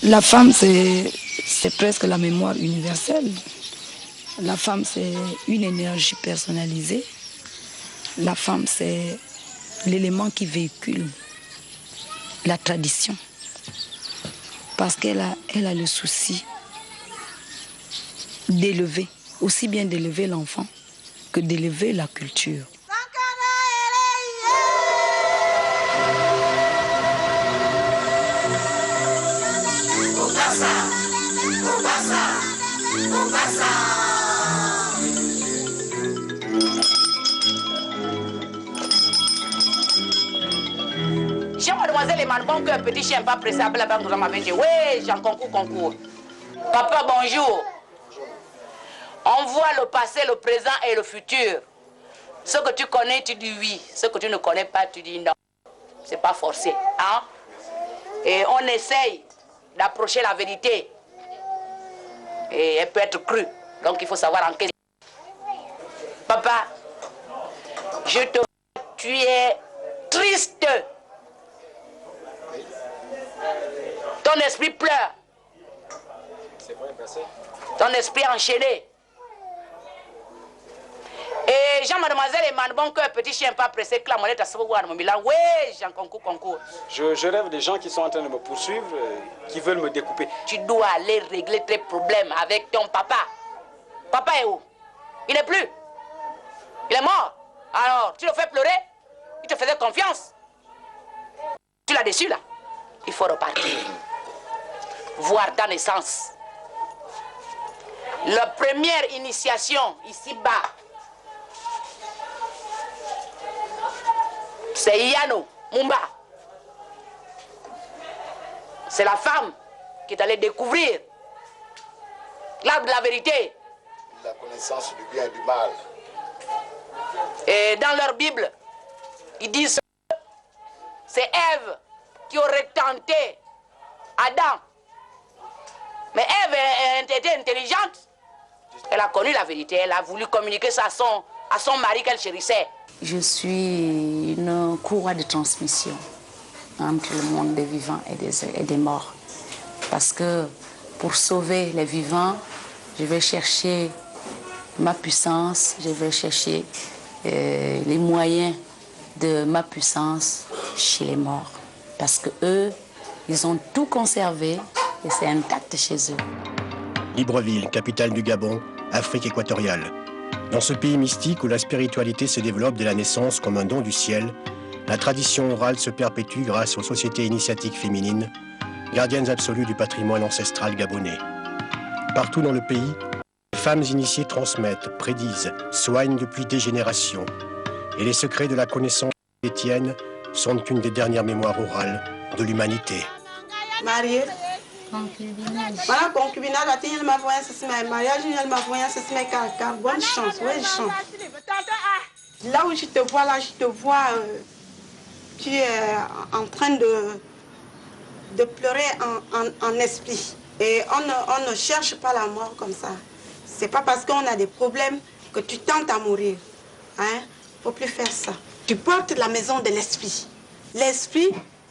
La femme, c'est presque la mémoire universelle. La femme, c'est une énergie personnalisée. La femme, c'est l'élément qui véhicule la tradition. Parce qu'elle a le souci d'élever, aussi bien d'élever l'enfant que d'élever la culture. Chien, mademoiselle Emmanuel, bon cœur, petit chien pas pressé, appelle la banque de ma vie. Oui, Jean concours. Papa, bonjour. On voit le passé, le présent et le futur. Ce que tu connais, tu dis oui. Ce que tu ne connais pas, tu dis non. C'est pas forcé, hein? Et on essaye d'approcher la vérité. Et elle peut être crue. Donc il faut savoir en quel... Papa, je te vois, tu es triste. Ton esprit pleure. Ton esprit enchaîné. Et Jean, mademoiselle Emmanuel, bon cœur, petit chien pas pressé, que la monnaie à ce moment là. Oui, Jean concours. Je rêve des gens qui sont en train de me poursuivre, qui veulent me découper. Tu dois aller régler tes problèmes avec ton papa. Papa est où? Il n'est plus. Il est mort. Alors, tu le fais pleurer? Il te faisait confiance. Tu l'as déçu là. Il faut repartir. Voir ta naissance. La première initiation ici-bas, c'est Yano Mumba. C'est la femme qui est allée découvrir l'arbre de la vérité. La connaissance du bien et du mal. Et dans leur Bible, ils disent que c'est Ève qui aurait tenté Adam. Mais Ève était intelligente. Elle a connu la vérité. Elle a voulu communiquer ça à son mari qu'elle chérissait. Je suis une courroie de transmission entre le monde des vivants et des morts. Parce que pour sauver les vivants, je vais chercher ma puissance, je vais chercher les moyens de ma puissance chez les morts. Parce que eux, ils ont tout conservé et c'est intact chez eux. Libreville, capitale du Gabon, Afrique équatoriale. Dans ce pays mystique où la spiritualité se développe dès la naissance comme un don du ciel, la tradition orale se perpétue grâce aux sociétés initiatiques féminines, gardiennes absolues du patrimoine ancestral gabonais. Partout dans le pays, les femmes initiées transmettent, prédisent, soignent depuis des générations. Et les secrets de la connaissance chrétienne sont une des dernières mémoires orales de l'humanité. Mariée. Voilà, concubinage, elle m'a voyé, c'est ma mariage, elle m'a voyé, c'est ma caractère. Bonne chance, oui, chance. Là où je te vois, tu es en train de pleurer en esprit. Et on ne cherche pas la mort comme ça. C'est pas parce qu'on a des problèmes que tu tentes à mourir. Hein? Faut plus faire ça. Tu portes la maison de l'esprit. L'esprit,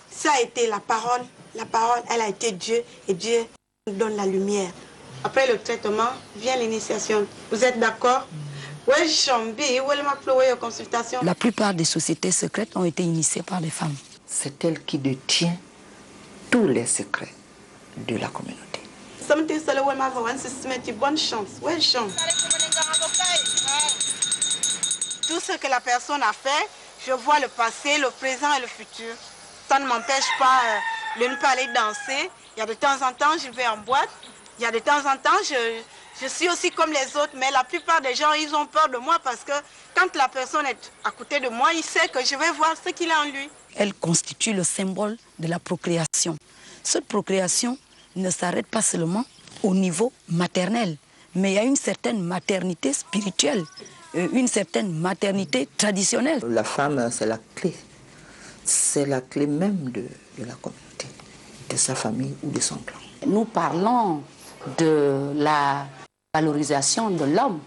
ça a été la parole. La parole, elle a été Dieu et Dieu nous donne la lumière. Après le traitement, vient l'initiation. Vous êtes d'accord? La plupart des sociétés secrètes ont été initiées par des femmes. C'est elle qui détient tous les secrets de la communauté. Bonne chance, ouais, chance. Tout ce que la personne a fait, je vois le passé, le présent et le futur. Ça ne m'empêche pas de ne pas aller danser. Il y a de temps en temps, je vais en boîte. Il y a de temps en temps, je suis aussi comme les autres. Mais la plupart des gens, ils ont peur de moi parce que quand la personne est à côté de moi, il sait que je vais voir ce qu'il a en lui. Elle constitue le symbole de la procréation. Cette procréation ne s'arrête pas seulement au niveau maternel, mais il y a une certaine maternité spirituelle, une certaine maternité traditionnelle. La femme, c'est la clé. C'est la clé même de la communauté, de sa famille ou de son clan. Nous parlons de la valorisation de l'homme,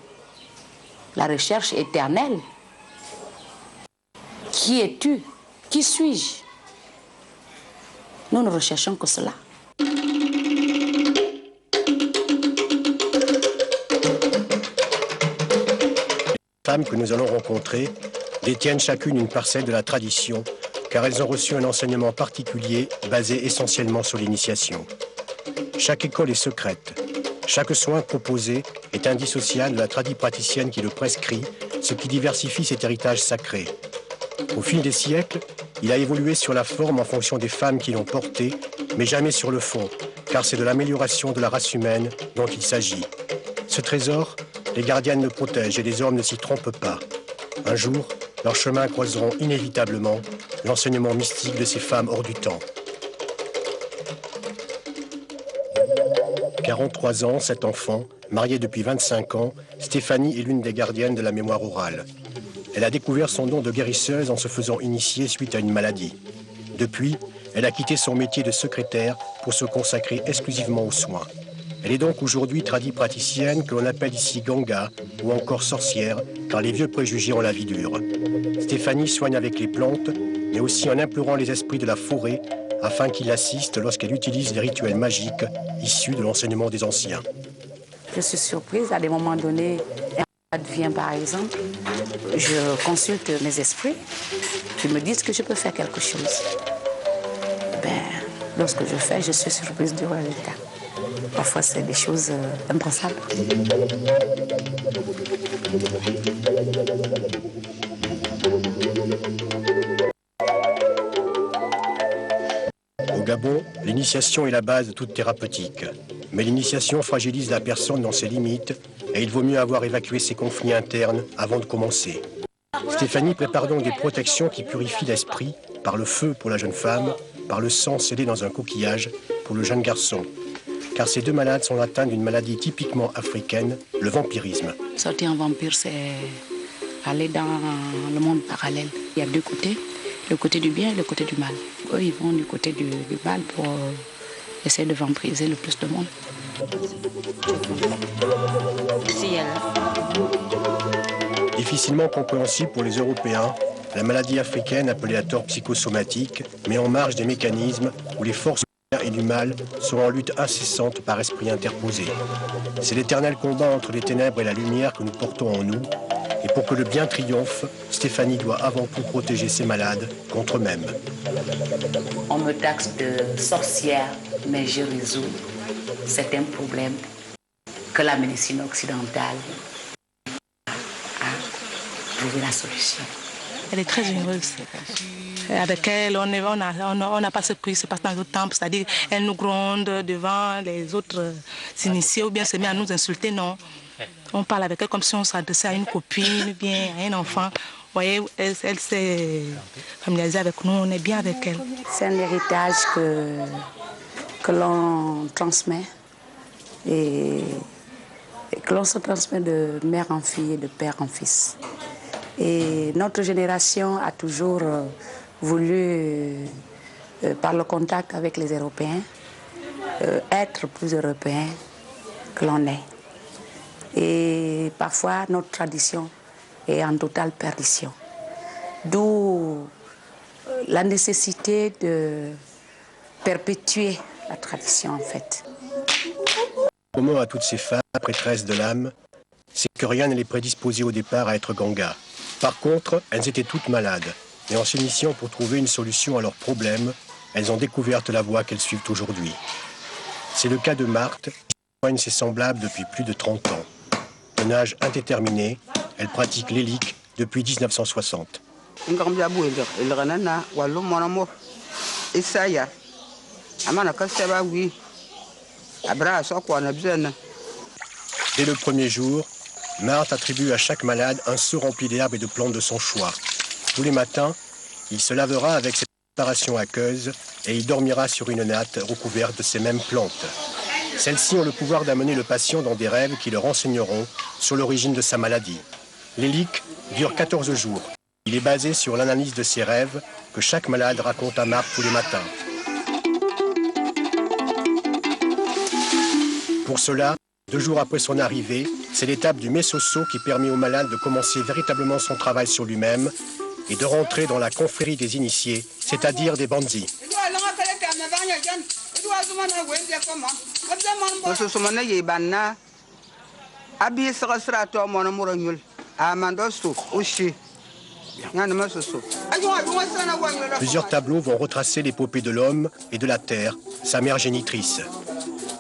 la recherche éternelle. Qui es-tu? Qui suis-je? Nous ne recherchons que cela. femmes que nous allons rencontrer détiennent chacune une parcelle de la tradition, car elles ont reçu un enseignement particulier basé essentiellement sur l'initiation. Chaque école est secrète. Chaque soin proposé est indissociable de la tradipraticienne qui le prescrit, ce qui diversifie cet héritage sacré. Au fil des siècles, il a évolué sur la forme en fonction des femmes qui l'ont porté, mais jamais sur le fond, car c'est de l'amélioration de la race humaine dont il s'agit. Ce trésor, les gardiennes le protègent et les hommes ne s'y trompent pas. Un jour, leurs chemins croiseront inévitablement l'enseignement mystique de ces femmes hors du temps. 43 ans, cet enfant, mariée depuis 25 ans, Stéphanie est l'une des gardiennes de la mémoire orale. Elle a découvert son don de guérisseuse en se faisant initier suite à une maladie. Depuis, elle a quitté son métier de secrétaire pour se consacrer exclusivement aux soins. Elle est donc aujourd'hui tradipraticienne que l'on appelle ici Ganga ou encore sorcière, car les vieux préjugés ont la vie dure. Stéphanie soigne avec les plantes, mais aussi en implorant les esprits de la forêt afin qu'ils l'assistent lorsqu'elle utilise des rituels magiques issus de l'enseignement des anciens. Je suis surprise, à des moments donnés, un malade vient par exemple, je consulte mes esprits, ils me disent que je peux faire quelque chose. Lorsque je fais, je suis surprise du résultat. Parfois, c'est des choses impensables. Au Gabon, l'initiation est la base de toute thérapeutique. Mais l'initiation fragilise la personne dans ses limites et il vaut mieux avoir évacué ses conflits internes avant de commencer. Stéphanie prépare donc des protections qui purifient l'esprit par le feu pour la jeune femme, par le sang scellé dans un coquillage pour le jeune garçon. Car ces deux malades sont atteints d'une maladie typiquement africaine, le vampirisme. Sortir un vampire, c'est aller dans le monde parallèle. Il y a deux côtés, le côté du bien et le côté du mal. Eux, ils vont du côté du mal pour essayer de vampiriser le plus de monde. Difficilement compréhensible pour les Européens, la maladie africaine, appelée à tort psychosomatique, met en marge des mécanismes où les forces et du mal sont en lutte incessante par esprit interposé. C'est l'éternel combat entre les ténèbres et la lumière que nous portons en nous. Et pour que le bien triomphe, Stéphanie doit avant tout protéger ses malades contre eux-mêmes. On me taxe de sorcière, mais je résous certains problèmes que la médecine occidentale a trouvé la solution. Elle est très généreuse. Avec elle, on n'a pas ce qui se passe dans notre temple, c'est-à-dire elle nous gronde devant les autres initiés ou bien se met à nous insulter, non. On parle avec elle comme si on s'adressait à une copine ou bien à un enfant. Vous voyez, elle s'est familiarisée avec nous, on est bien avec elle. C'est un héritage que l'on transmet et que l'on se transmet de mère en fille et de père en fils. Et notre génération a toujours voulu, par le contact avec les Européens, être plus européens que l'on est. Et parfois, notre tradition est en totale perdition. D'où la nécessité de perpétuer la tradition, en fait. Commun à toutes ces femmes, prêtresses de l'âme, c'est que rien ne les prédisposait au départ à être Ganga. Par contre, elles étaient toutes malades. Et en s'initiant pour trouver une solution à leurs problèmes, elles ont découvert la voie qu'elles suivent aujourd'hui. C'est le cas de Marthe, qui soigne ses semblables depuis plus de 30 ans. D'un âge indéterminé, elle pratique l'élique depuis 1960. Dès le premier jour, Marthe attribue à chaque malade un seau rempli d'herbes et de plantes de son choix. Tous les matins, il se lavera avec cette préparation aqueuse et il dormira sur une natte recouverte de ces mêmes plantes. Celles-ci ont le pouvoir d'amener le patient dans des rêves qui le renseigneront sur l'origine de sa maladie. L'élique dure 14 jours. Il est basé sur l'analyse de ses rêves que chaque malade raconte à Marthe tous les matins. Pour cela, 2 jours après son arrivée, c'est l'étape du Mesoso qui permet au malade de commencer véritablement son travail sur lui-même et de rentrer dans la confrérie des initiés, c'est-à-dire des bandits. Plusieurs tableaux vont retracer l'épopée de l'homme et de la terre, sa mère génitrice.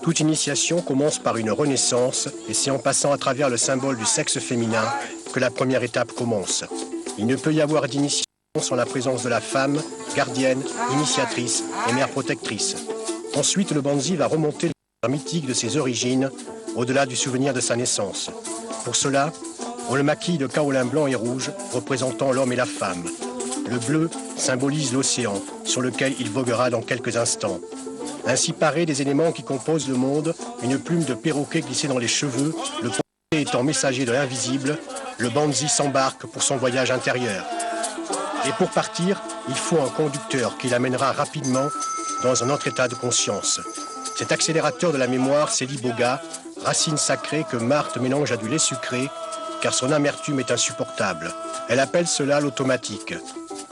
Toute initiation commence par une renaissance et c'est en passant à travers le symbole du sexe féminin que la première étape commence. Il ne peut y avoir d'initiation sans la présence de la femme, gardienne, initiatrice et mère protectrice. Ensuite, le Banzi va remonter le mythique de ses origines, au-delà du souvenir de sa naissance. Pour cela, on le maquille de kaolin blanc et rouge, représentant l'homme et la femme. Le bleu symbolise l'océan, sur lequel il voguera dans quelques instants. Ainsi paré des éléments qui composent le monde, une plume de perroquet glissée dans les cheveux, le perroquet étant messager de l'invisible, le Banzi s'embarque pour son voyage intérieur. Et pour partir, il faut un conducteur qui l'amènera rapidement dans un autre état de conscience. Cet accélérateur de la mémoire, c'est l'iboga, racine sacrée que Marthe mélange à du lait sucré, car son amertume est insupportable. Elle appelle cela l'automatique.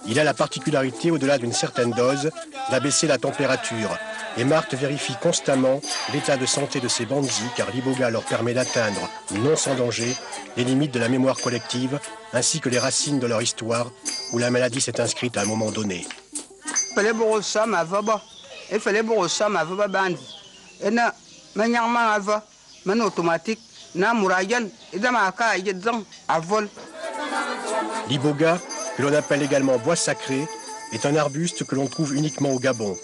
Il a la particularité, au-delà d'une certaine dose, d'abaisser la température. Et Marthe vérifie constamment l'état de santé de ses Banzi, car l'iboga leur permet d'atteindre, non sans danger, les limites de la mémoire collective, ainsi que les racines de leur histoire, où la maladie s'est inscrite à un moment donné. L'iboga, que l'on appelle également bois sacré, est un arbuste que l'on trouve uniquement au Gabon.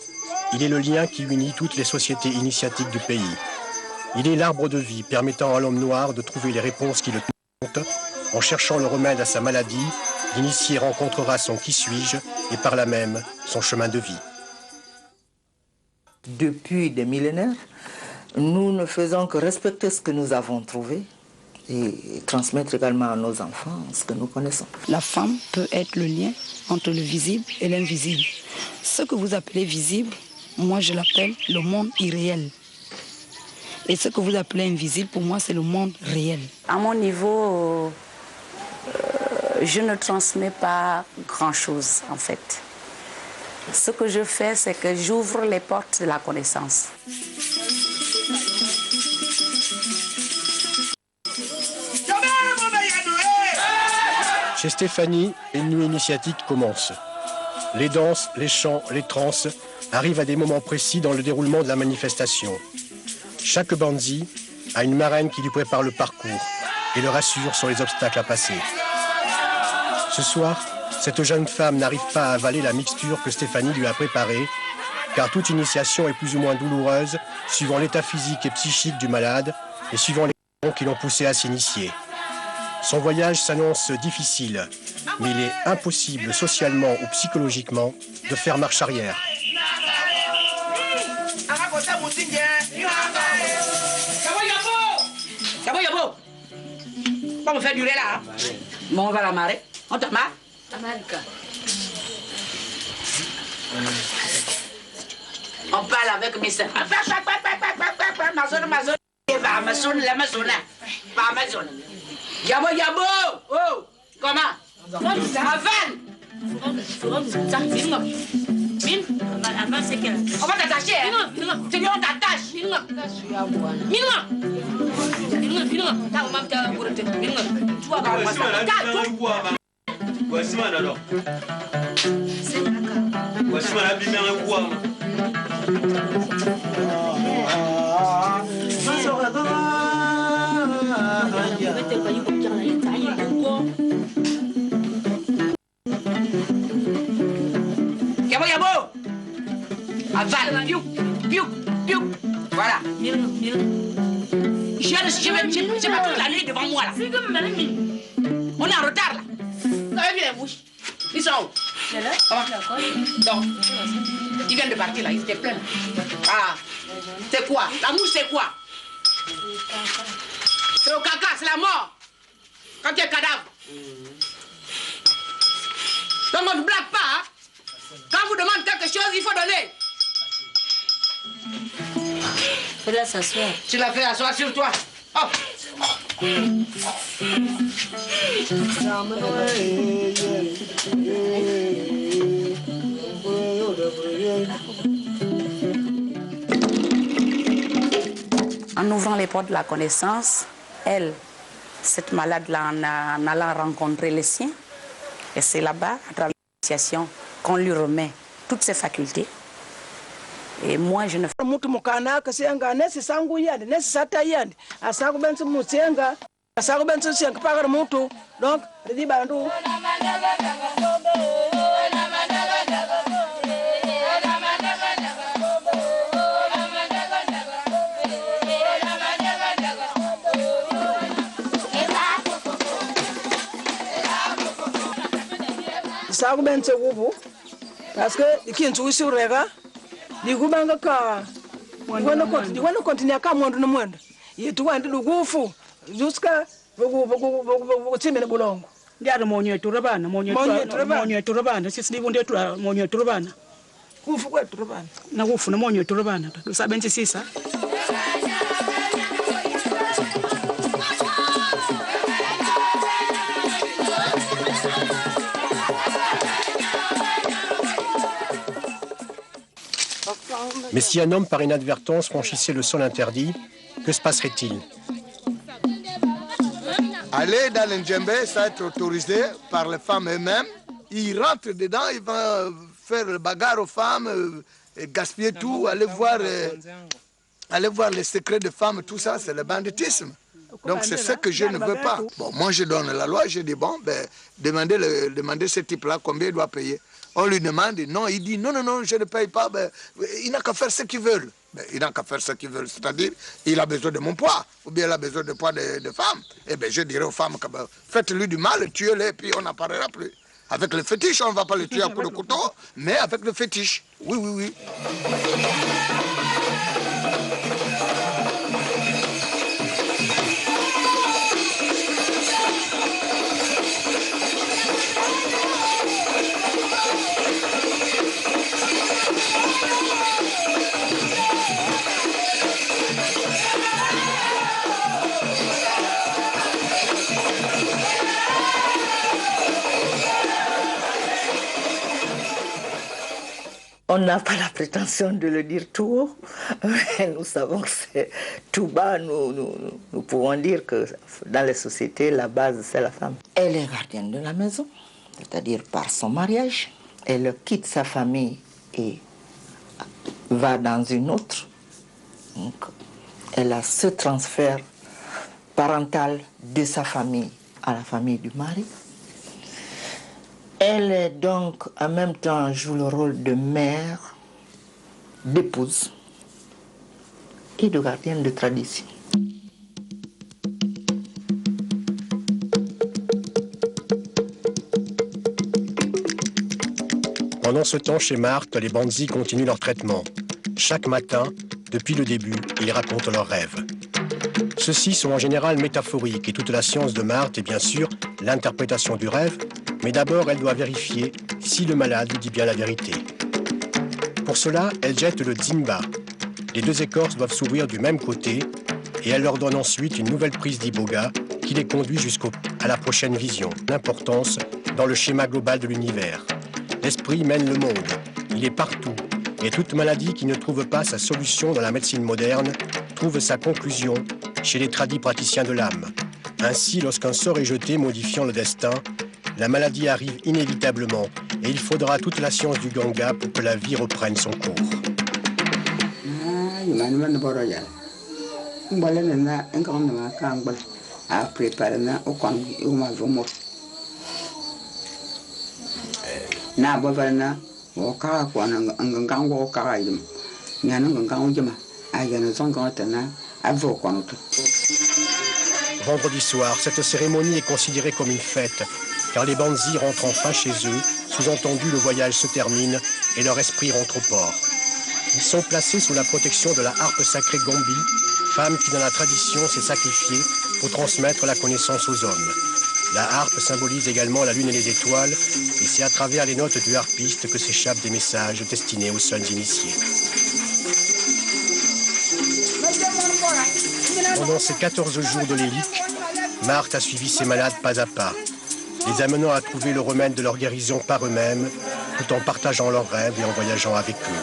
Il est le lien qui unit toutes les sociétés initiatiques du pays. Il est l'arbre de vie permettant à l'homme noir de trouver les réponses qui le tentent. En cherchant le remède à sa maladie, l'initié rencontrera son qui suis-je et par là même son chemin de vie. Depuis des millénaires, nous ne faisons que respecter ce que nous avons trouvé et transmettre également à nos enfants ce que nous connaissons. La femme peut être le lien entre le visible et l'invisible. Ce que vous appelez visible, moi je l'appelle le monde irréel. Et ce que vous appelez invisible, pour moi c'est le monde réel. À mon niveau, je ne transmets pas grand-chose en fait. Ce que je fais, c'est que j'ouvre les portes de la connaissance. Chez Stéphanie, une nuit initiatique commence. Les danses, les chants, les transes arrivent à des moments précis dans le déroulement de la manifestation. Chaque Banzi a une marraine qui lui prépare le parcours et le rassure sur les obstacles à passer. Ce soir, cette jeune femme n'arrive pas à avaler la mixture que Stéphanie lui a préparée, car toute initiation est plus ou moins douloureuse, suivant l'état physique et psychique du malade et suivant les raisons qui l'ont poussé à s'initier. Son voyage s'annonce difficile, mais il est impossible socialement ou psychologiquement de faire marche arrière. Pas me faire durer là. Bon, on va la marrer. On te marre? On parle avec mes sœurs. Yabo, yabo! Oh! Comment? Aval! On va t'attacher, hein? C'est lui, on t'attache. Yabo, yabo! Aval, piou, piou, piou. Voilà. J'ai pas toute la nuit devant moi là. On est en retard là. Ils sont où? Donc, ils viennent de partir là, ils étaient pleins. Ah, c'est quoi? La mouche c'est quoi? C'est au caca, c'est la mort. Quand tu es cadavre. Donc on ne blague pas, hein? Quand on vous demande quelque chose, il faut donner. Fais-la s'asseoir. Tu l'as fait asseoir sur toi. Hop. En ouvrant les portes de la connaissance, elle, cette malade-là en allant rencontrer les siens. Et c'est là-bas, à travers l'association, qu'on lui remet toutes ses facultés. Et moi, je ne fais parce que qui est sur rega digubanga ka digwana continue ka mondo no mondo yetu wandi lugufu juska bogo tsimene bulongo ndiaro monyo turabana monyo turabana sisi ndivunde tura monyo turabana kufu kwa turabana na kufu na monyo turabana sabenzi sisa. Mais si un homme par inadvertance franchissait le sol interdit, que se passerait-il? Aller dans l'Ndjembé, ça va être autorisé par les femmes elles-mêmes. Ils rentrent dedans, ils vont faire le bagarre aux femmes, gaspiller tout, aller voir les secrets des femmes, tout ça, c'est le banditisme. Donc c'est ce que je ne veux pas. Bon, moi je donne la loi, je dis bon, ben, demandez ce type-là combien il doit payer. On lui demande, non, il dit non, non, non, je ne paye pas, ben, il n'a qu'à faire ce qu'il veut. Ben, il n'a qu'à faire ce qu'il veut, c'est-à-dire, il a besoin de mon poids, ou bien il a besoin de poids de femmes. Eh bien, je dirais aux femmes, faites-lui du mal, tuez-les, puis on n'en parlera plus. Avec le fétiche, on ne va pas le tuer à coups de couteau, mais avec le fétiche. Oui, oui, oui. On n'a pas la prétention de le dire tout haut, mais nous savons que c'est tout bas. Nous pouvons dire que dans les sociétés, la base, c'est la femme. Elle est gardienne de la maison, c'est-à-dire par son mariage. Elle quitte sa famille et va dans une autre. Donc, elle a ce transfert parental de sa famille à la famille du mari. Elle est donc, en même temps, joue le rôle de mère, d'épouse et de gardienne de tradition. Pendant ce temps, chez Marthe, les bandits continuent leur traitement. Chaque matin, depuis le début, ils racontent leurs rêves. Ceux-ci sont en général métaphoriques et toute la science de Marthe est bien sûr l'interprétation du rêve, mais d'abord elle doit vérifier si le malade dit bien la vérité. Pour cela, elle jette le dzimba. Les deux écorces doivent s'ouvrir du même côté et elle leur donne ensuite une nouvelle prise d'iboga qui les conduit jusqu'à la prochaine vision. L'importance dans le schéma global de l'univers. L'esprit mène le monde, il est partout et toute maladie qui ne trouve pas sa solution dans la médecine moderne trouve sa conclusion chez les tradis praticiens de l'âme. Ainsi, lorsqu'un sort est jeté modifiant le destin, la maladie arrive inévitablement et il faudra toute la science du Ganga pour que la vie reprenne son cours. Vendredi soir, cette cérémonie est considérée comme une fête, car les bandits rentrent enfin chez eux, sous-entendu le voyage se termine et leur esprit rentre au port. Ils sont placés sous la protection de la harpe sacrée Gombi, femme qui dans la tradition s'est sacrifiée pour transmettre la connaissance aux hommes. La harpe symbolise également la lune et les étoiles, et c'est à travers les notes du harpiste que s'échappent des messages destinés aux seuls initiés. Pendant ces 14 jours de l'élite, Marthe a suivi ses malades pas à pas, les amenant à trouver le remède de leur guérison par eux-mêmes, tout en partageant leurs rêves et en voyageant avec eux.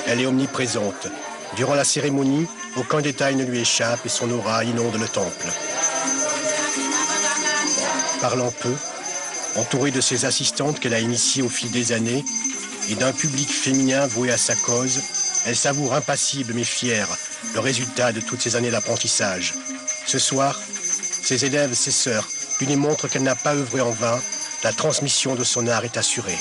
Elle est omniprésente. Durant la cérémonie, aucun détail ne lui échappe et son aura inonde le temple. Parlant peu, entourée de ses assistantes qu'elle a initiées au fil des années et d'un public féminin voué à sa cause, elle savoure impassible mais fière le résultat de toutes ces années d'apprentissage. Ce soir, ses élèves, ses sœurs, lui démontrent qu'elle n'a pas œuvré en vain. La transmission de son art est assurée.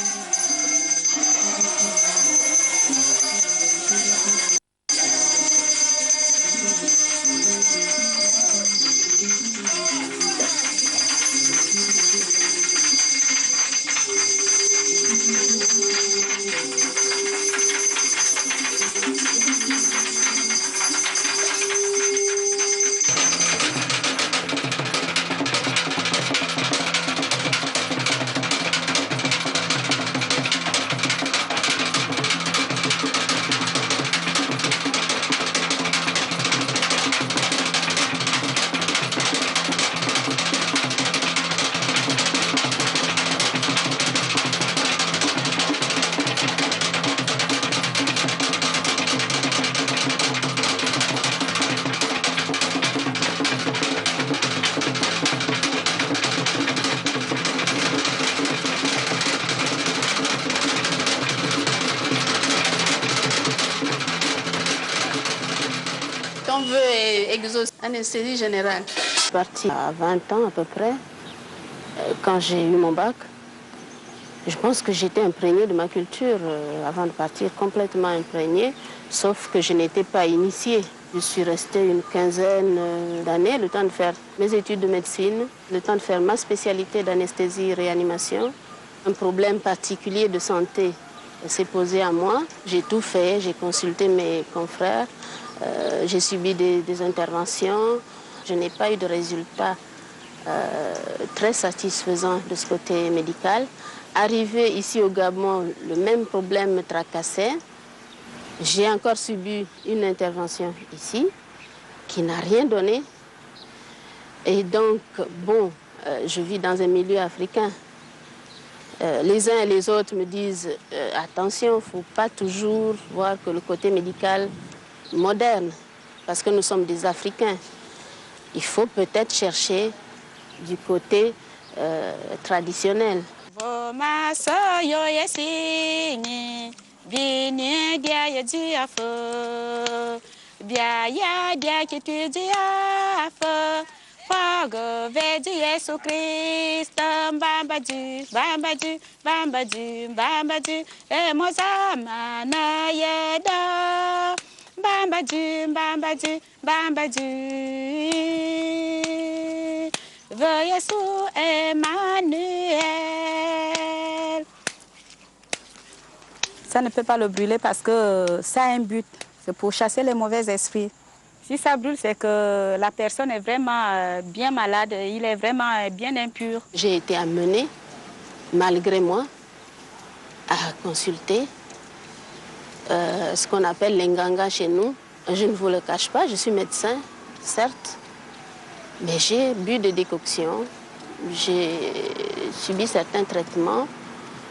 On veut exaucer anesthésie générale. Je suis partie à 20 ans à peu près, quand j'ai eu mon bac. Je pense que j'étais imprégnée de ma culture avant de partir, complètement imprégnée, sauf que je n'étais pas initiée. Je suis restée une quinzaine d'années, le temps de faire mes études de médecine, le temps de faire ma spécialité d'anesthésie-réanimation. Un problème particulier de santé s'est posé à moi. J'ai tout fait, j'ai consulté mes confrères. J'ai subi des interventions, je n'ai pas eu de résultats très satisfaisants de ce côté médical. Arrivé ici au Gabon, le même problème me tracassait. J'ai encore subi une intervention ici qui n'a rien donné. Et donc, bon, je vis dans un milieu africain. Les uns et les autres me disent attention, il ne faut pas toujours voir que le côté médical moderne, parce que nous sommes des Africains. Il faut peut-être chercher du côté traditionnel. Bambadu, bambadu, bambadu. Veuillez sous Emmanuel. Ça ne peut pas le brûler parce que ça a un but. C'est pour chasser les mauvais esprits. Si ça brûle, c'est que la personne est vraiment bien malade, il est vraiment bien impur. J'ai été amenée, malgré moi, à consulter ce qu'on appelle l'enganga chez nous. Je ne vous le cache pas, je suis médecin, certes, mais j'ai bu des décoctions, j'ai subi certains traitements.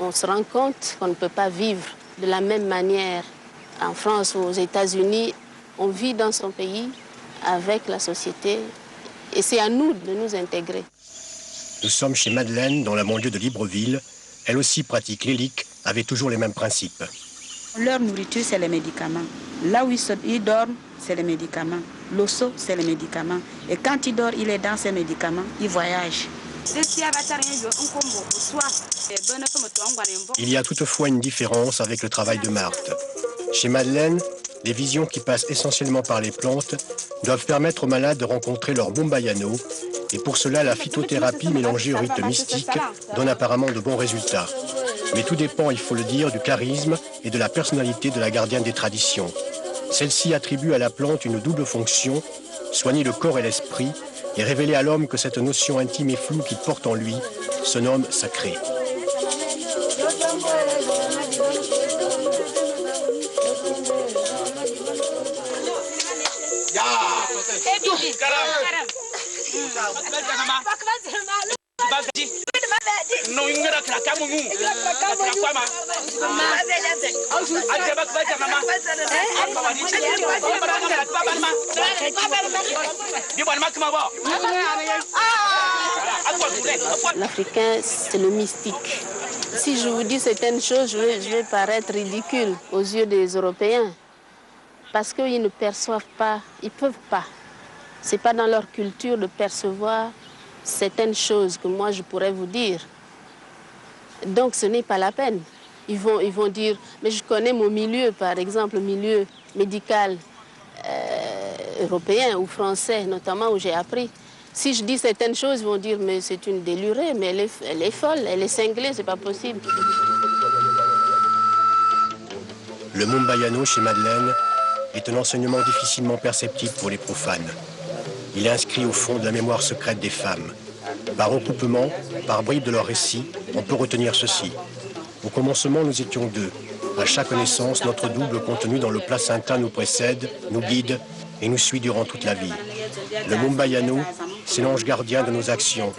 On se rend compte qu'on ne peut pas vivre de la même manière en France ou aux États-Unis. On vit dans son pays avec la société et c'est à nous de nous intégrer. Nous sommes chez Madeleine, dans la banlieue de Libreville. Elle aussi pratique l'hélique, avec toujours les mêmes principes. Leur nourriture, c'est les médicaments. Là où ils dorment, c'est les médicaments. L'osso, c'est les médicaments. Et quand il dort, il est dans ses médicaments, il voyage. Il y a toutefois une différence avec le travail de Marthe. Chez Madeleine, les visions qui passent essentiellement par les plantes doivent permettre aux malades de rencontrer leur Bombayano. Et pour cela, la phytothérapie mélangée au rite mystique donne apparemment de bons résultats. Mais tout dépend, il faut le dire, du charisme et de la personnalité de la gardienne des traditions. Celle-ci attribue à la plante une double fonction, soigner le corps et l'esprit, et révéler à l'homme que cette notion intime et floue qu'il porte en lui se nomme sacré. L'Africain, c'est le mystique. Si je vous dis certaines choses, je vais paraître ridicule aux yeux des Européens. Parce qu'ils ne perçoivent pas, ils ne peuvent pas. Ce n'est pas dans leur culture de percevoir certaines choses que moi je pourrais vous dire. Donc ce n'est pas la peine. Ils vont dire, mais je connais mon milieu, par exemple, le milieu médical européen ou français, notamment où j'ai appris. Si je dis certaines choses, ils vont dire, mais c'est une délurée, mais elle est folle, elle est cinglée, c'est pas possible. Le Mumbayano chez Madeleine est un enseignement difficilement perceptible pour les profanes. Il est inscrit au fond de la mémoire secrète des femmes. Par recoupement, par bribes de leur récit, on peut retenir ceci. Au commencement, nous étions deux. À chaque naissance, notre double contenu dans le placenta nous précède, nous guide et nous suit durant toute la vie. Le Mumbayano, c'est l'ange gardien de nos actions,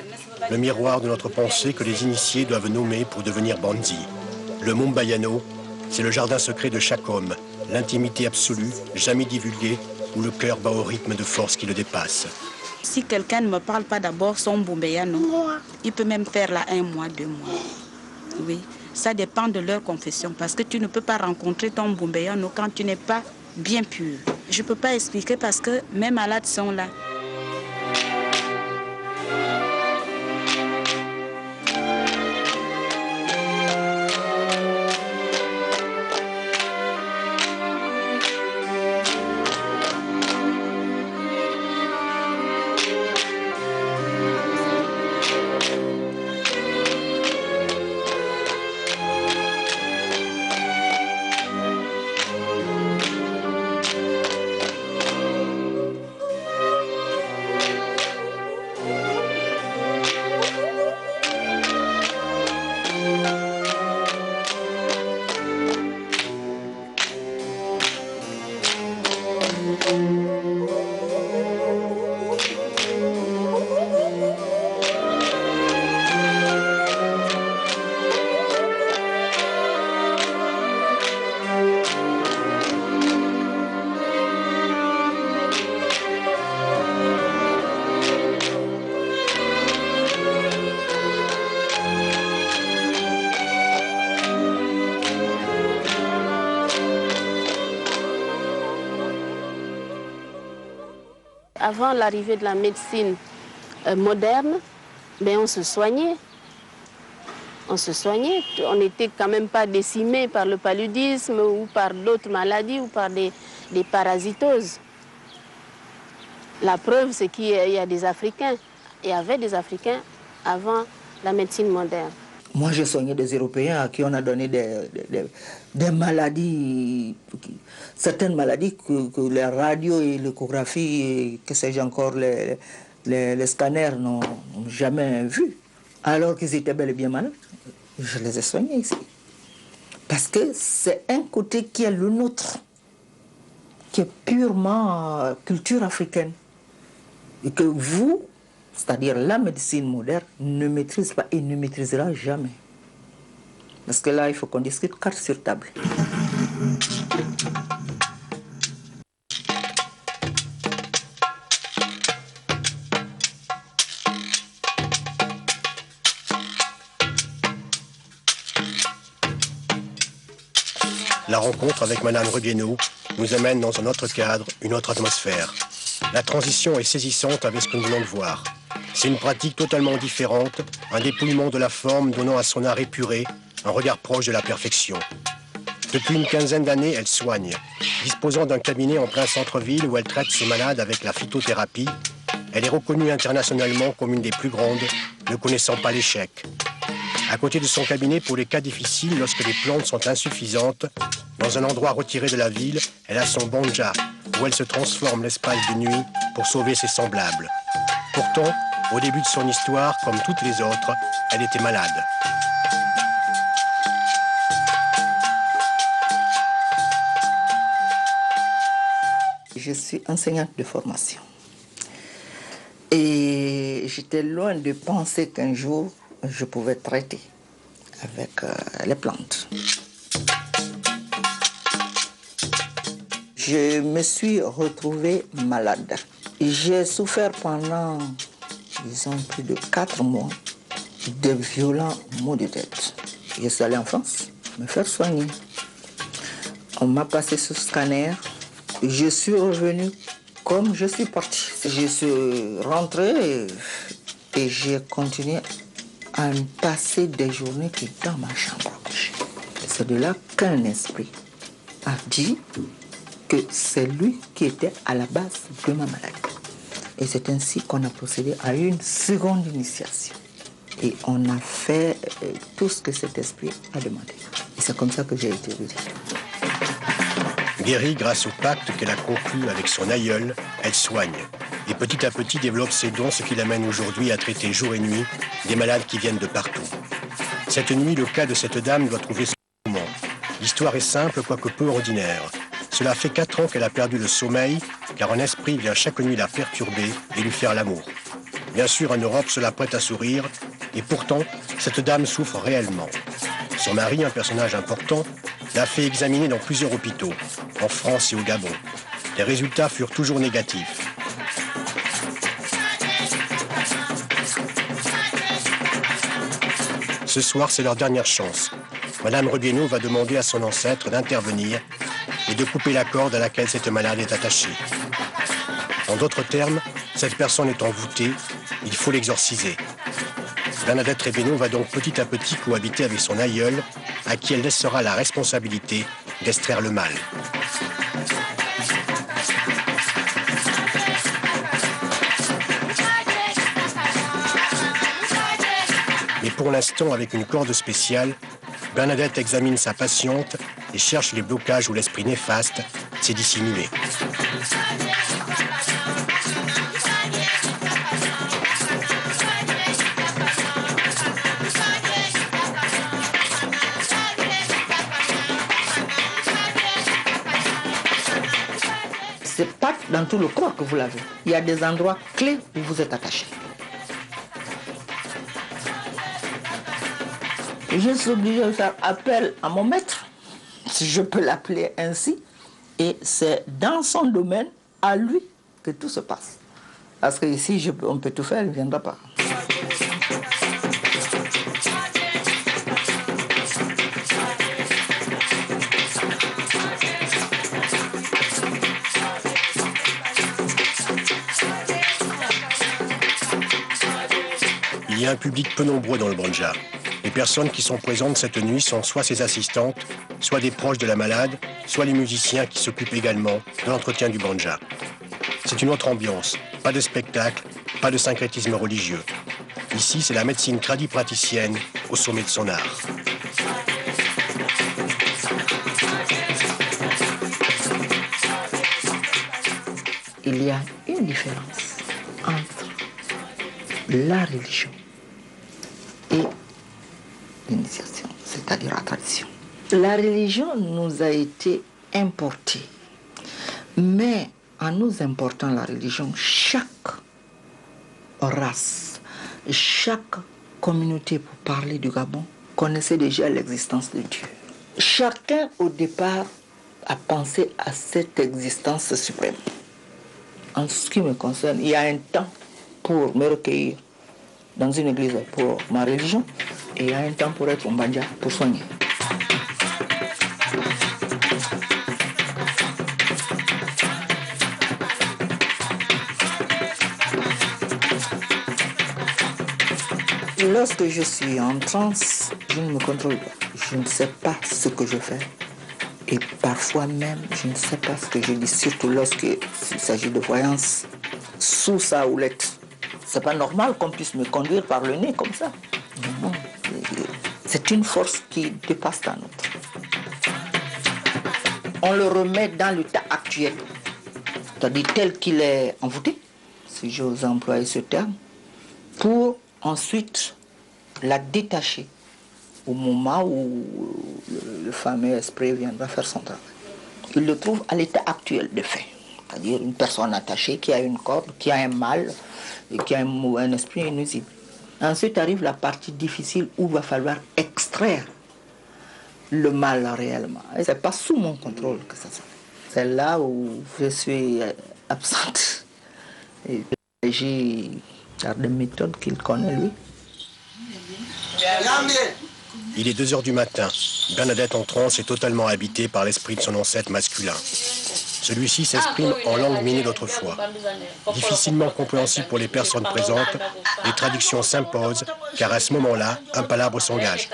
le miroir de notre pensée que les initiés doivent nommer pour devenir bandits. Le Mumbayano, c'est le jardin secret de chaque homme, l'intimité absolue, jamais divulguée, où le cœur bat au rythme de force qui le dépasse. Si quelqu'un ne me parle pas d'abord son Mumbayano, il peut même faire là 1 mois, 2 mois. Oui, ça dépend de leur confession, parce que tu ne peux pas rencontrer ton Mumbayano quand tu n'es pas bien pur. Je ne peux pas expliquer parce que mes malades sont là. Avant l'arrivée de la médecine moderne, ben on se soignait. On se soignait. On n'était quand même pas décimé par le paludisme ou par d'autres maladies ou par des parasitoses. La preuve, c'est qu'il y a des Africains. Il y avait des Africains avant la médecine moderne. Moi, j'ai soigné des Européens à qui on a donné des maladies, certaines maladies que les radios et l'échographie et que sais-je encore, les scanners n'ont jamais vues, alors qu'ils étaient bel et bien malades. Je les ai soignés ici. Parce que c'est un côté qui est le nôtre, qui est purement culture africaine. Et que vous, c'est-à-dire la médecine moderne, ne maîtrise pas et ne maîtrisera jamais. Parce que là, il faut qu'on discute carte sur table. La rencontre avec Madame Regueneau nous amène dans un autre cadre, une autre atmosphère. La transition est saisissante avec ce que nous venons de voir. C'est une pratique totalement différente, un dépouillement de la forme donnant à son art épuré un regard proche de la perfection. Depuis une quinzaine d'années, elle soigne. Disposant d'un cabinet en plein centre-ville où elle traite ses malades avec la phytothérapie, elle est reconnue internationalement comme une des plus grandes, ne connaissant pas l'échec. À côté de son cabinet pour les cas difficiles, lorsque les plantes sont insuffisantes, dans un endroit retiré de la ville, elle a son banja, où elle se transforme l'espace de nuit pour sauver ses semblables. Pourtant, au début de son histoire, comme toutes les autres, elle était malade. Je suis enseignante de formation. Et j'étais loin de penser qu'un jour, je pouvais traiter avec les plantes. Je me suis retrouvée malade. J'ai souffert pendant, disons, plus de 4 mois de violents maux de tête. Je suis allée en France me faire soigner. On m'a passé ce scanner. Je suis revenue comme je suis partie. Je suis rentrée et j'ai continué à me passer des journées dans ma chambre à coucher. C'est de là qu'un esprit a dit que c'est lui qui était à la base de ma maladie. Et c'est ainsi qu'on a procédé à une seconde initiation. Et on a fait tout ce que cet esprit a demandé. Et c'est comme ça que j'ai été guérie. Guérie grâce au pacte qu'elle a conclu avec son aïeul, elle soigne. Et petit à petit développe ses dons, ce qui l'amène aujourd'hui à traiter jour et nuit des malades qui viennent de partout. Cette nuit, le cas de cette dame doit trouver son moment. L'histoire est simple, quoique peu ordinaire. Cela fait 4 ans qu'elle a perdu le sommeil, car un esprit vient chaque nuit la perturber et lui faire l'amour. Bien sûr, en Europe, cela prête à sourire, et pourtant, cette dame souffre réellement. Son mari, un personnage important, l'a fait examiner dans plusieurs hôpitaux, en France et au Gabon. Les résultats furent toujours négatifs. Ce soir, c'est leur dernière chance. Madame Rebieno va demander à son ancêtre d'intervenir et de couper la corde à laquelle cette malade est attachée. En d'autres termes, cette personne est envoûtée, il faut l'exorciser. Bernadette Rebieno va donc petit à petit cohabiter avec son aïeul, à qui elle laissera la responsabilité d'extraire le mal. Mais pour l'instant, avec une corde spéciale, Bernadette examine sa patiente et cherche les blocages où l'esprit néfaste s'est dissimulé. C'est pas dans tout le corps que vous l'avez. Il y a des endroits clés où vous êtes attaché. Je suis obligée de faire appel à mon maître, si je peux l'appeler ainsi, et c'est dans son domaine, à lui, que tout se passe. Parce qu'ici, on peut tout faire, il ne viendra pas. Il y a un public peu nombreux dans le Banja. Les personnes qui sont présentes cette nuit sont soit ses assistantes, soit des proches de la malade, soit les musiciens qui s'occupent également de l'entretien du Banja. C'est une autre ambiance, pas de spectacle, pas de syncrétisme religieux. Ici, c'est la médecine tradipraticienne au sommet de son art. Il y a une différence entre la religion et l'initiation, c'est-à-dire la tradition. La religion nous a été importée, mais en nous important la religion, chaque race, chaque communauté, pour parler du Gabon, connaissait déjà l'existence de Dieu. Chacun, au départ, a pensé à cette existence suprême. En ce qui me concerne, il y a un temps pour me recueillir dans une église pour ma religion, et il y a un temps pour être au Banja, pour soigner. Lorsque je suis en transe, je ne me contrôle pas. Je ne sais pas ce que je fais. Et parfois même, je ne sais pas ce que je dis, surtout lorsqu'il s'agit de voyance sous sa houlette. C'est pas normal qu'on puisse me conduire par le nez comme ça. Non. C'est une force qui dépasse la nôtre. On le remet dans l'état actuel, c'est-à-dire tel qu'il est envoûté, si j'ose employer ce terme, pour ensuite la détacher au moment où le fameux esprit viendra faire son travail. Il le trouve à l'état actuel de fait, c'est-à-dire une personne attachée qui a une corde, qui a un mal, et qui a un esprit inusible. Ensuite arrive la partie difficile où il va falloir extraire le mal réellement. Et ce n'est pas sous mon contrôle que ça se fait. C'est là où je suis absente. Et j'ai des méthodes qu'il connaît, lui. Il est 2 heures du matin. Bernadette en transe est totalement habitée par l'esprit de son ancêtre masculin. Celui-ci s'exprime en langue minée d'autrefois. Difficilement compréhensible pour les personnes présentes, les traductions s'imposent, car à ce moment-là, un palabre s'engage.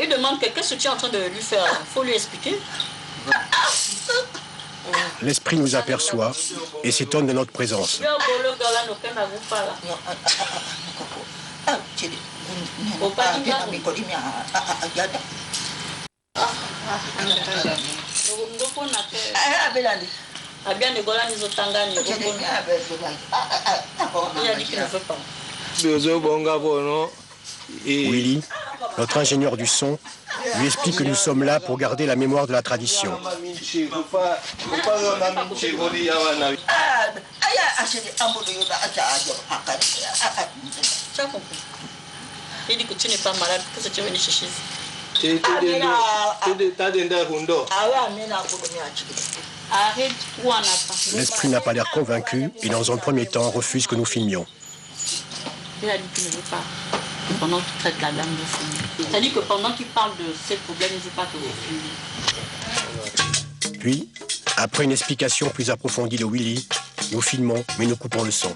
Il demande qu'est-ce que tu es en train de lui faire. Il faut lui expliquer. L'esprit nous aperçoit et s'étonne de notre présence. Willy, notre ingénieur du son, lui explique que nous sommes là pour garder la mémoire de la tradition. Il dit que tu n'es pas malade, qu'est-ce que tu es venu chercher ici? L'esprit n'a pas l'air convaincu et dans un premier temps refuse que nous filmions. Il a dit qu'il ne veut pas. Pendant qu'il traite la dame de filmer. C'est-à-dire que pendant qu'il parle de ces problèmes, il ne veut pas que vous filmiez. Puis, après une explication plus approfondie de Willy, nous filmons mais nous coupons le son.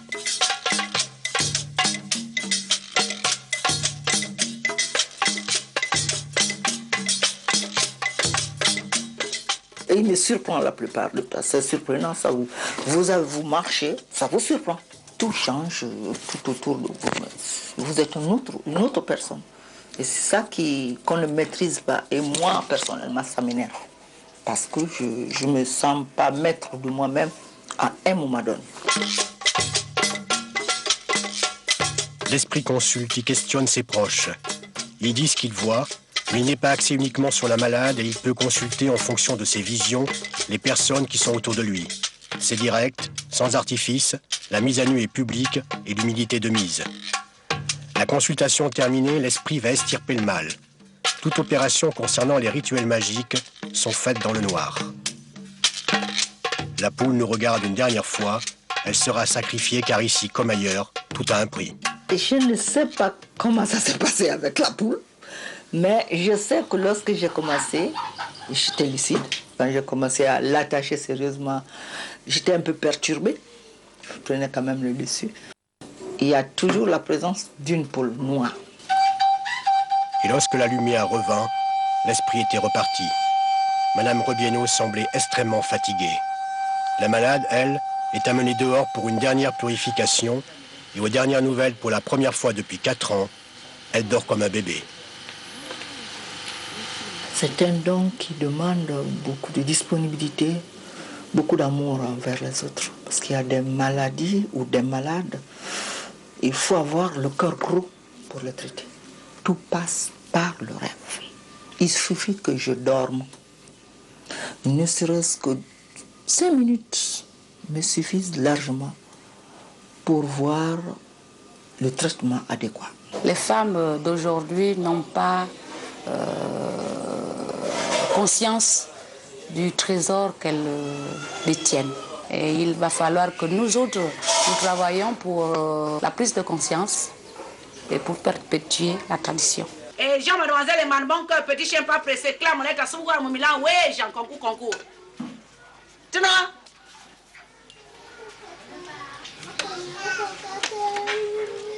Et il me surprend la plupart du temps. C'est surprenant, ça vous marchez, ça vous surprend. Tout change tout autour de vous. Vous êtes une autre personne. Et c'est ça qu'on ne maîtrise pas. Et moi, personnellement, ça m'énerve. Parce que je ne me sens pas maître de moi-même à un moment donné. L'esprit consulte, il questionne ses proches. Il dit ce qu'il voit, mais il n'est pas axé uniquement sur la malade et il peut consulter en fonction de ses visions les personnes qui sont autour de lui. C'est direct, sans artifice, la mise à nu est publique et l'humilité de mise. La consultation terminée, l'esprit va extirper le mal. Toute opération concernant les rituels magiques sont faites dans le noir. La poule nous regarde une dernière fois. Elle sera sacrifiée car ici, comme ailleurs, tout a un prix. Et je ne sais pas comment ça s'est passé avec la poule, mais je sais que lorsque j'ai commencé, j'étais lucide. Quand j'ai commencé à l'attacher sérieusement, j'étais un peu perturbée. Je prenais quand même le dessus. Il y a toujours la présence d'une poule noire. Et lorsque la lumière revint, l'esprit était reparti. Madame Rebieno semblait extrêmement fatiguée. La malade, elle, est amenée dehors pour une dernière purification et aux dernières nouvelles, pour la première fois depuis 4 ans, elle dort comme un bébé. C'est un don qui demande beaucoup de disponibilité, beaucoup d'amour envers les autres. Parce qu'il y a des maladies ou des malades, il faut avoir le cœur gros pour les traiter. Tout passe par le rêve. Il suffit que je dorme. Ne serait-ce que 5 minutes me suffisent largement pour voir le traitement adéquat. Les femmes d'aujourd'hui n'ont pas conscience du trésor qu'elles détiennent. Et il va falloir que nous autres, nous travaillions pour la prise de conscience et pour perpétuer la tradition. Et Jean, mademoiselle, et manbon, que petit chien pas pressé, clame, on est à son goût, mon milan, ouais, Jean, concours. Tu n'as?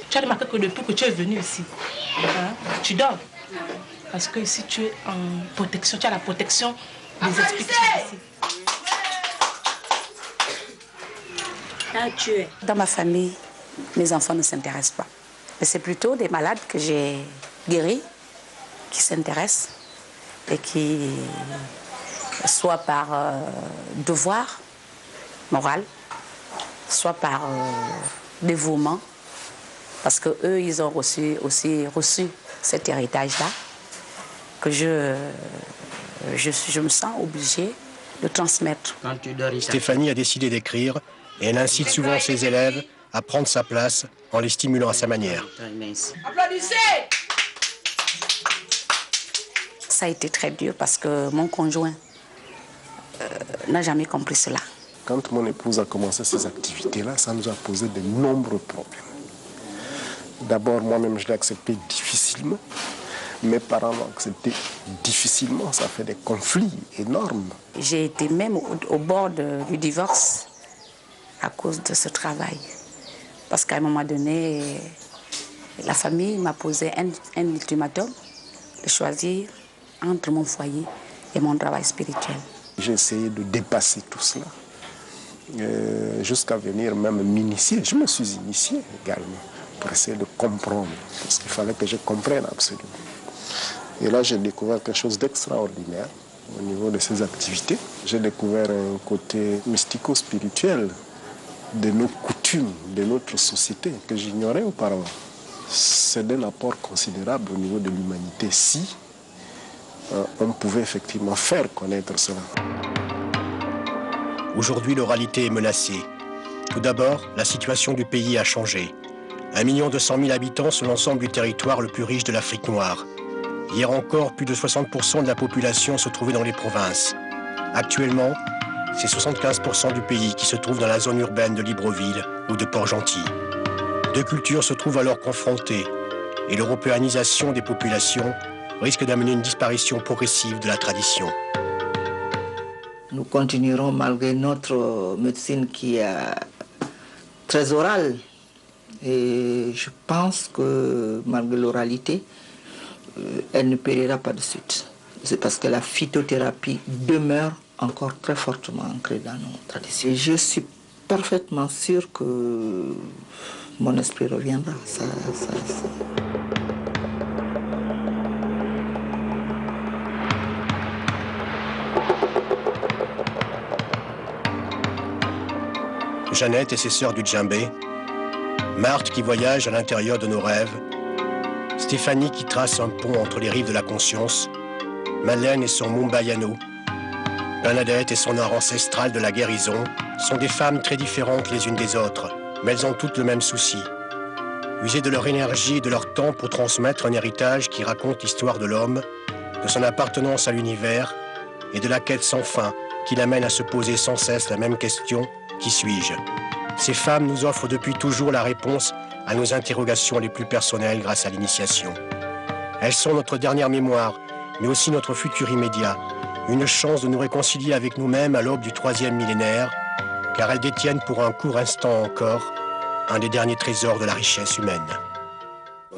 Tu as remarqué que depuis que tu es venu ici, hein, tu dors. Parce que ici, tu es en protection, tu as la protection des esprits qui sont ici. Dans ma famille, mes enfants ne s'intéressent pas. Mais c'est plutôt des malades que j'ai guéris qui s'intéressent et qui, soit par devoir moral, soit par dévouement, parce qu'eux, ils ont aussi reçu cet héritage-là, que je me sens obligée de transmettre. Stéphanie a décidé d'écrire et elle incite souvent ses élèves à prendre sa place en les stimulant à sa manière. Applaudissez! Ça a été très dur parce que mon conjoint n'a jamais compris cela. Quand mon épouse a commencé ces activités-là, ça nous a posé de nombreux problèmes. D'abord, moi-même, je l'ai accepté difficilement. Mes parents l'ont accepté difficilement. Ça fait des conflits énormes. J'ai été même au bord du divorce à cause de ce travail. Parce qu'à un moment donné, la famille m'a posé un ultimatum de choisir entre mon foyer et mon travail spirituel. J'ai essayé de dépasser tout cela, jusqu'à venir même m'initier. Je me suis initié également pour essayer de comprendre, parce qu'il fallait que je comprenne absolument. Et là, j'ai découvert quelque chose d'extraordinaire au niveau de ces activités. J'ai découvert un côté mystico-spirituel de nos coutumes, de notre société, que j'ignorais auparavant. C'est d'un apport considérable au niveau de l'humanité si on pouvait effectivement faire connaître cela. Aujourd'hui, l'oralité est menacée. Tout d'abord, la situation du pays a changé. 1 200 000 habitants sur l'ensemble du territoire le plus riche de l'Afrique noire. Hier encore, plus de 60% de la population se trouvait dans les provinces. Actuellement, c'est 75% du pays qui se trouve dans la zone urbaine de Libreville ou de Port-Gentil. Deux cultures se trouvent alors confrontées et l'européanisation des populations risque d'amener une disparition progressive de la tradition. Nous continuerons malgré notre médecine qui est très orale. Et je pense que malgré l'oralité, elle ne périra pas de suite. C'est parce que la phytothérapie demeure encore très fortement ancrée dans nos traditions. Et je suis parfaitement sûre que mon esprit reviendra. Jeannette et ses sœurs du djembé, Marthe qui voyage à l'intérieur de nos rêves, Stéphanie qui trace un pont entre les rives de la conscience, Madeleine et son Mumbayano, Bernadette et son art ancestral de la guérison sont des femmes très différentes les unes des autres, mais elles ont toutes le même souci. User de leur énergie et de leur temps pour transmettre un héritage qui raconte l'histoire de l'homme, de son appartenance à l'univers et de la quête sans fin qui l'amène à se poser sans cesse la même question: qui suis-je? Ces femmes nous offrent depuis toujours la réponse à nos interrogations les plus personnelles grâce à l'initiation. Elles sont notre dernière mémoire, mais aussi notre futur immédiat, une chance de nous réconcilier avec nous-mêmes à l'aube du 3e millénaire, car elles détiennent pour un court instant encore un des derniers trésors de la richesse humaine.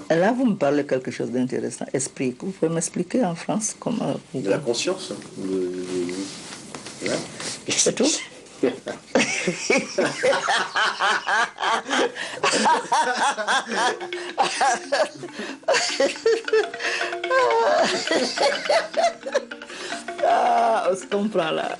Là, vous me parlez quelque chose d'intéressant. Esprit, vous pouvez m'expliquer en France comment... De la conscience. C'est tout. Ah, on se comprend là.